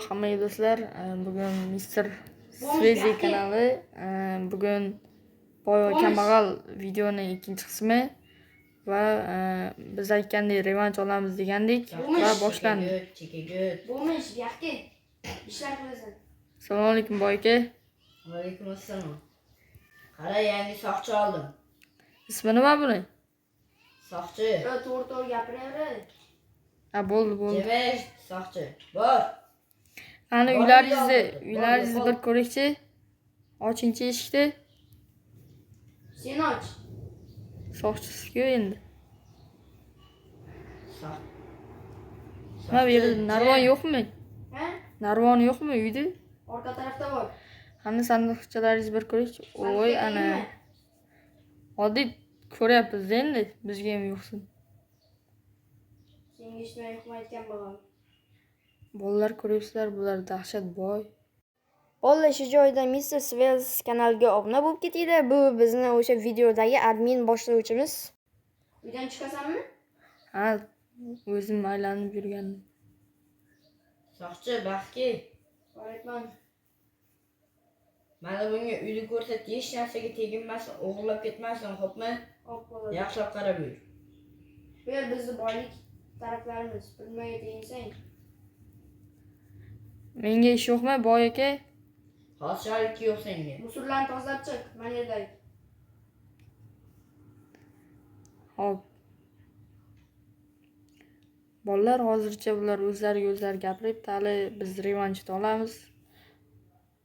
Hammaga do'stlar, bugun Mr. Swezi kanali, bugun boy va kambag'al videoning ikkinchi qismi va biz aytgandek revanch olamiz degandik va boshlandi. Bo'lmish, bu yoqqa ishlar qilasan. Assalomu alaykum boy aka. Va alaykum assalom. Qara, yangi soqchi oldim. Ismi nima buni? Soqchi. To'g'ri gapiraver. Ha, bo'ldi. Demak, soqchi. Bor. Ana uylaringizni bir ko'rikchi. Ochingchi eshikni. Sen och. Soqchisiz-ku endi. Soq. Nima bu yerda narvon yo'qmi? Ha? Narvon yo'qmi uyda? Orqa tarafda bor. Qani sandiqchalaringizni bir ko'rikchi. Voy, ana. Oddiy ko'ryapmiz endi, bizga ham yo'qsin. Senga eshitmay yo'qmayotgan bo'lam. Bolalar ko'ryapsizlar, bular dahshat boy. Bolalar shu joyda Mr. Swezi kanaliga obuna bo'lib ketinglar. Bu bizni o'sha videodagi admin boshlovchimiz. Uydan chiqasanmi? Ha, o'zim aylanib yurgandim. Soqchi, baxtki. Qo'yman. Mana bunga uyni ko'rsat, hech narsaga teginmasin, o'g'irlab ketmasin, xo'pmi? Hop bo'ladi. Yaxshilab qarab yur. Bu yer bizni boylik taraflarimiz. Bilmay teginsang. Menga ish yo'qmi, boy aka? Hozirlik yo'q senga. Musullarni tozalab chiq, mana yerda. Hop. Bolalar hozircha bular o'zlari gapirib, hali biz revanchni olamiz.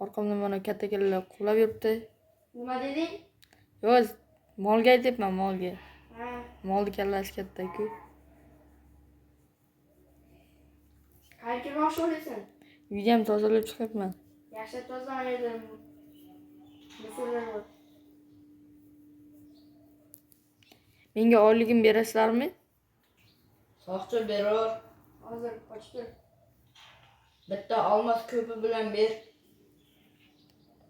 Orqamdan mana katta kelinlar quvlab yuribdi. Nima deding? Yo'q, molga aytyapman, molga. Ha. Molni kallasi katta-ku. Qayerga bormoqchi bo'laysan? Uyni ham tozalab chiqyapman. Yaxshi toza mana yerda. Musullar bor. Menga oyligim berasizlarmi? Soqchi beror. Hozir qochib tur. Bitta olmos ko'pi bilan ber.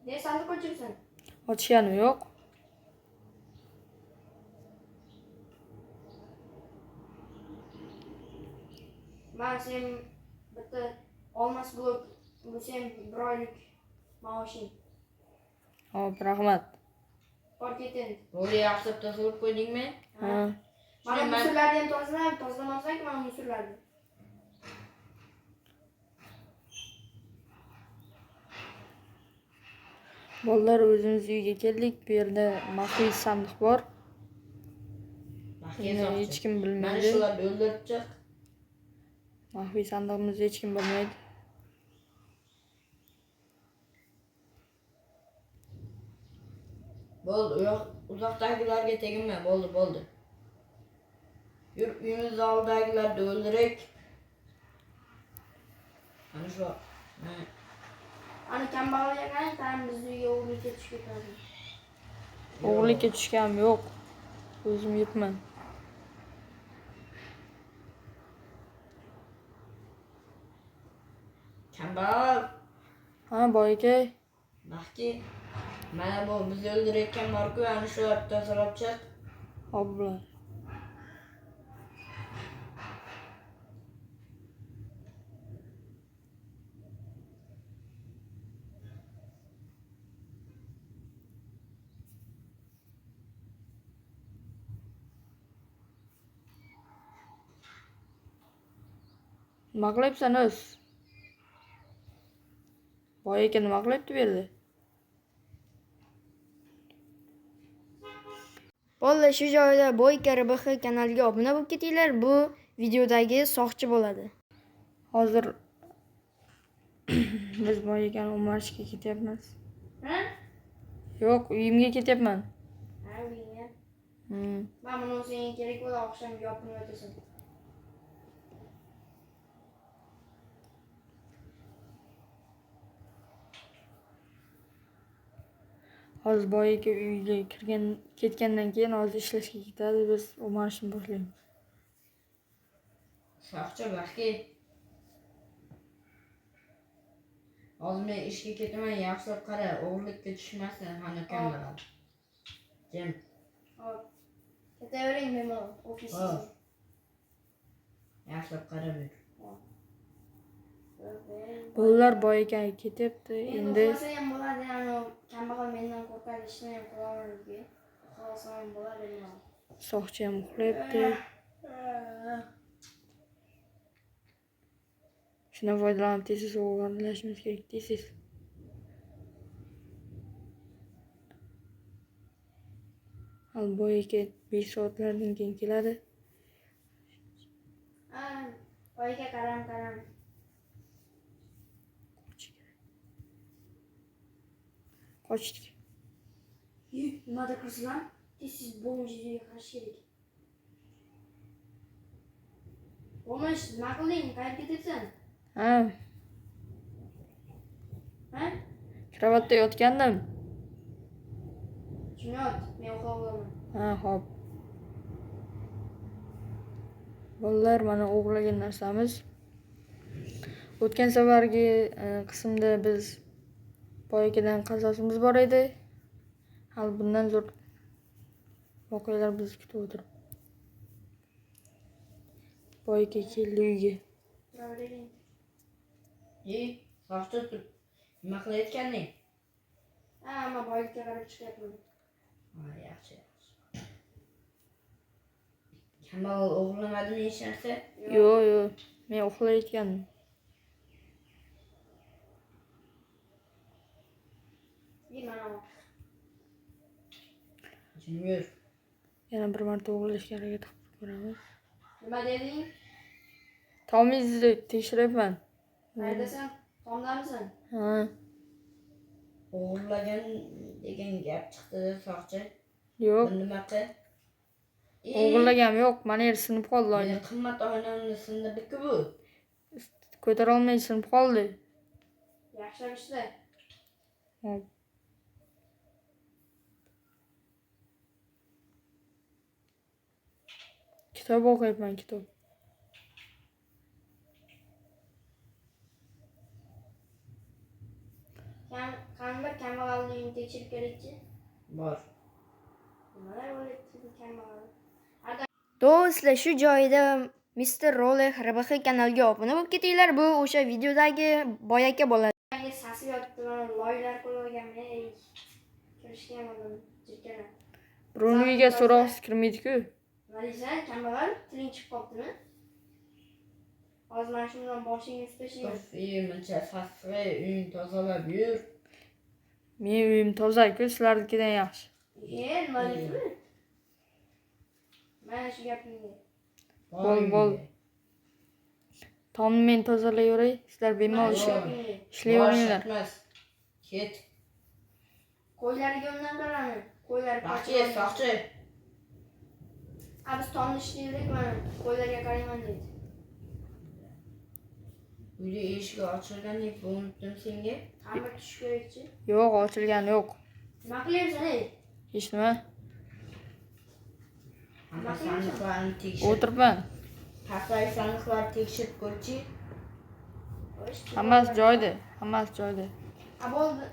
Ne sandiq ochibsan? Ochganim yo'q. Men sen bitta olmos blok, bu sen bir oylik maoshing. Hop, rahmat. Bor ketin. Bo'ri yaxshilab tozalab qo'ydingmi? Ha. Mana musullarni ham tozalamasang, mana musullarni. Bolalar o'zimiz uyga keldik. Bu yerda maxfiy sandiq bor. Baxtga Buni soqchi. hech kim Mana bilmaydi. shularni o'ldirib chiq. Maxfiy sandig'imizni hech kim bilmaydi. Bo'ldi, uzoqdagilarga teginma, bo'ldi. Yur, uyimiz oldidagilarni o'ldirik. Mana shu. Ana kambag'alga qarang, tan bizni uyga o'g'irlikka tushib ketadi. O'g'irlikka tushganim yo'q. O'zim yuribman. Kambag'al. Ha, boy aka. Baxtki. Mana bu bizni o'ldirayotgan bor-ku, ana shularni tozalab chiq. Hop bular. Nima qilyapsan o'z? Boy aka nima qilyapti bu yerda? Bolalar shu joyda Boyka RBX kanaliga obuna bo'lib ketinglar. Bu videodagi soqchi bo'ladi. Hozir biz boy akani o'marishga ketyapmiz. Ha? Yo'q, uyimga ketyapman. Ha, uyingga. Hmm. Men buni senga kerak bo'lsa oqshom yopib yotasan. Hozir boy aka uyga ketgandan keyin hozir ishlashga ketadi, biz o'marishni boshlaymiz. Soqchi, baxtki. Hozir men ishga ketaman, yaxshilab qara, o'g'irlikka tushmasin, hali kambag'al. Jim. Hop. Ketavering bemalol ofisga. Yaxshilab qarab yur. Bolalar boy ekan ketyapti. Endi Endi uxlasa ham bo'ladi, yani kambag'al mendan qo'rqadi, ishni ham qilaveradi. Uxlasam ham bo'ladi endi. soqchi ham uxlayapti. Shundan foydalanib tez o'g'irlashimiz kerak deysiz. Al boy aka 5 soatlardan keyin keladi. Boyga qaram. Qochdik. Nimada qilsiz lan? Tez bo'lmashiga qarash kerak. Bo'lmash, nima qilding? Qayerga ketyapsan? Ha, Ha? kravatda yotgandim. Shunot, men uxlab olaman. Ha, hop. Bolalar, mana o'g'irlagan narsamiz. O'tgan safargi qismda biz boy akadan qazosimiz bor edi. Hali bundan zo'r voqealar bizni kutib o'tiribdi. Boy aka keldi uyga. Turavering. Soqchi nima qilayotganding? Men boyga qarab chiqyapman. Yaxshi. Kambag'al o'g'irlamadimi hech narsa? Yo'q, men uxlayotgandim. Mana Junior. Yana bir marta o'g'irlashga harakat qilib ko'ramiz. nima deding? Tomingizni tekshiryapman. Qayerdasan? Tomdamisan? Ha, O'g'irlagan degan gap chiqdi soqchi. yo'q. Nima qil? O'g'irlagam yo'q. Mana yer sinib qoldi. Meni qimmat oynamni sindirdi-ku bu. Ko'tara olmay sinib qoldi. Yaxshilab ishla. Hop. Kitob o'qiyapman, kitob. Qanday kambag'alni uyini tekshirib kerakchi? Bor. Nimalar bo'lyapti kambag'al? Do'stlar, shu joyda Mr. Roller RBX kanaliga obuna bo'lib ketinglar. Bu o'sha videodagi boy aka bo'ladi. Menga sasib yotdi, mana loylar qo'yganman. Kirishga ham oldim, jirkanib. Birovning uyiga so'roqsiz kirmaydi-ku. Nima deysan, kambag'al? Tiling chiqib qolibdimi? Hozir mana shu bilan boshingni ustashing. Muncha sassiq uying tozalab yur. Mening uyim toza-ku, sizlarnikidan yaxshi. Nima deyapsan? Mana shu gapingni. Bo'l. Tomni men tozalayveray. Sizlar bemalol ishlayveringlar. Ket. Qo'ylarga undan qarami. Qo'ylar Baxti, soqchi. Biz tomni ishlaylik, mana qo'ylarga qarayman dedi. Uyda eshik ochilgandek bo'libdim senga. Qanday tush kerakchi? Yo'q, ochilgani yo'q. Nima qilyapsan, ey? Hech nima. Hamma sandiqlarni tekshir. O'tiribman. Pastdagi sandiqlarni tekshirib ko'rchi. Hammasi joyida. Bo'ldi.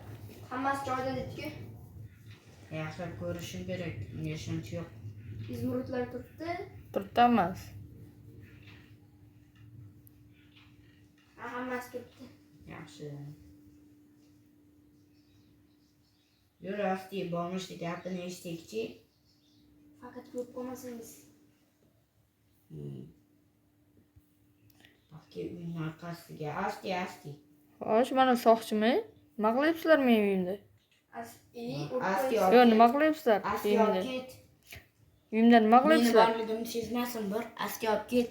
Hammasi joyida dedi-ku. Yaxshilab ko'rishim kerak. Unga ishonch yo'q. Izmurudlar turibdi. Turibdi emas. Hammasi turibdi. Yaxshi. Yur asti, bo'lmishdi gapini eshitdikchi. Faqat ko'p qolmasangiz. Balki uyning orqasiga asti. Xo'sh, mana soqchimi? Nima qilyapsizlar mening uyimda? Asti. Yo'q, nima qilyapsizlar Asti uyimda? olib ket. Uyimda nima Meni qilyapsizlar? borligimni sezmasin bir. Asti olib ket.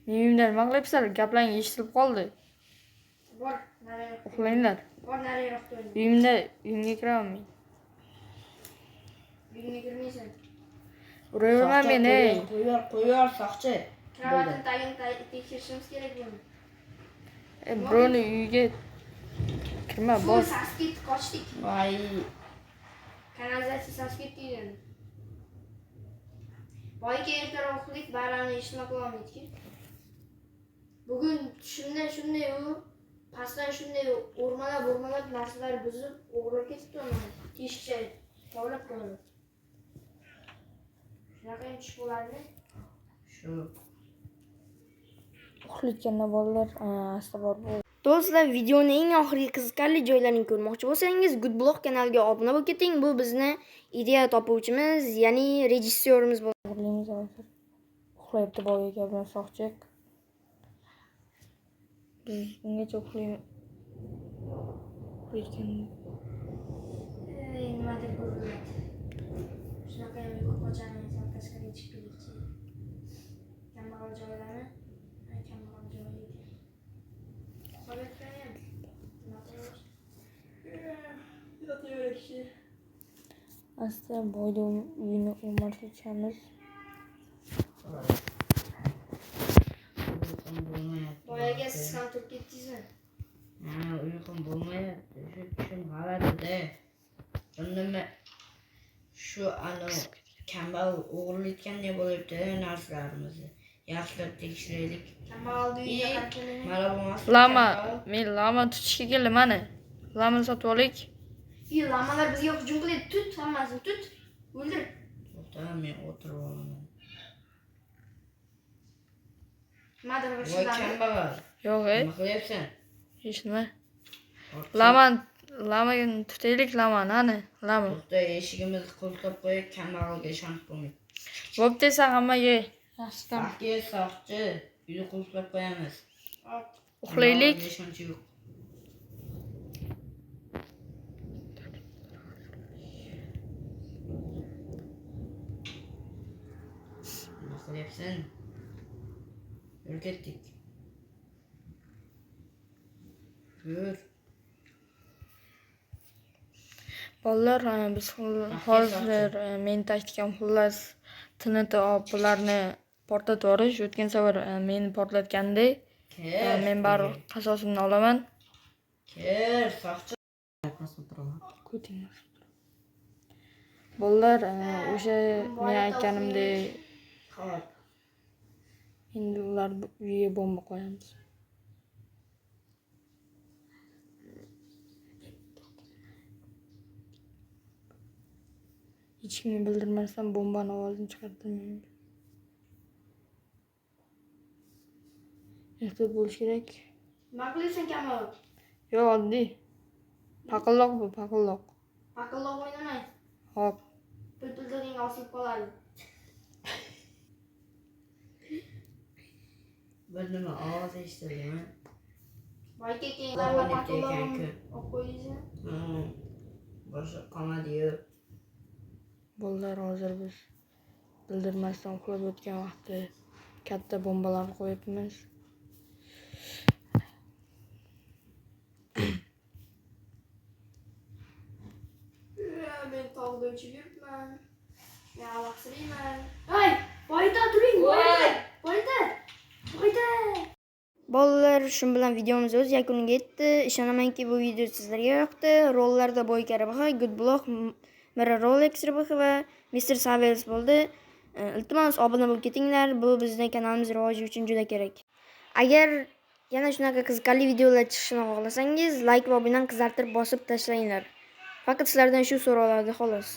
Mening uyimda nima qilyapsizlar? Gaplaring eshitilib qoldi. Bor, nariroq. Uxlanglar. Bor, nariroq o'yin. Uyimga kiraman men. Uyingga kirmaysan. Uraverman men, ey. Qo'yor soqchi. Kravatni tagini tekshirishimiz kerak buni. Birovni uyiga kirma, bor. Saskit qochdik. Voy. Kanalizatsiya saskit deydi. Boyga ertaroq uxlaylik, barani ishni qilolmaydi-ku. Bugun shunday u pastdan shunday o'rmalab narsalar buzib o'g'irlab ketibdi uni. Teshikcha kovlab qo'ydi. Shunaqa tush bo'ladimi? Shu. uxlayotganda bolalar asta borib Do'stlar, videoning eng oxirgi qiziqarli joylarini ko'rmoqchi bo'lsangiz, Goodblock kanaliga obuna bo'lib keting. Bu bizni ideya topuvchimiz, ya'ni rejissyorimiz bo'ladi. o'g'irlaymiz hozir. Uxlayapti boy aka bilan soqchiq. Biz ungacha uxlayotgan Nimadir ko'riladi. Shunaqa ham yo'q qochamiz, tashqariga chiqib ketdik. Kambag'al joylarni, kambag'al joylarga. Qo'yatgan ham. Yotaver kishi. asta boyni uyini o'martiramiz. Uyqum bo'lmayapti. Boyaga siz ham turib ketdingizmi? Uyqum bo'lmayapti. Shu tushim g'alati-da. Undimi shu kambag'al o'g'irlayotgandek bo'lyapti narsalarimizni. Yaxshilab tekshiraylik. Kambag'alni uyiga qarab keling. Mana bo'lmasa Lama, men lama tutishga keldim mana. Lamani sotib olik. Lamalar bizga hujum qiladi. Tut, hammasini tut. O'ldir. to'xta, men o'tirib olaman. Nimadir Voy shundan. kambag'al. Yo'q, Nima qilyapsan? hech nima. Lamani tutaylik lamani, ana, lama. To'xta, eshigimizni qulflab qo'yib, kambag'alga ishonib bo'lmaydi. Bo'pti, sen hammaga yaxshi kam. Saqchi, saqchi. Uyni qulflab qo'yamiz. Uxlaylik. Kambag'alga ishonch yo'q. Nima qilyapsan? Yur ketdik. Yur. Bolalar, biz hozir men taktikam xullas TNT bularni portlatib yuborish. O'tgan safar meni portlatganda men baribir qasosimni olaman. Kel, saqchi. Ko'tinglar. Bolalar, o'sha men aytganimdek Xo'p. endi ular uyiga bomba qo'yamiz. Hech kimga bildirmasdan bombani ovozini chiqardim. Ehtiyot bo'lish kerak. Nima qilyapsan kambag'al? Yo'q, oddiy. Paqilloq bu, paqilloq. Paqilloq o'ynamang. Hop. Pil-pildiring osilib qoladi. Bir nima ovoz eshitildimi? Voyka keyin Qolgan paqilloqni ekan-ku. olib qo'ydingizmi? Boshqa qolmadi-yu. Bolalar, hozir biz bildirmasdan uxlab o'tgan vaqtda katta bombalarni qo'yibmiz. Men tog'da uchib yuribman. Men alaqsirayman. Hey, boyda turing, boyda. Bolalar, shu bilan videomiz o'z yakuniga yetdi. Ishonamanki bu video sizlarga yoqdi. Rollarda Boyka RBX, Goodblock, Mirror Rolex RBX va Mr. Savels bo'ldi. Iltimos obuna bo'lib ketinglar. Bu bizning kanalimiz rivoji uchun juda kerak. Agar yana shunaqa qiziqarli videolar chiqishini xohlasangiz, like va obunani qizartirib bosib tashlanglar. Faqat sizlardan shu so'raladi xolos.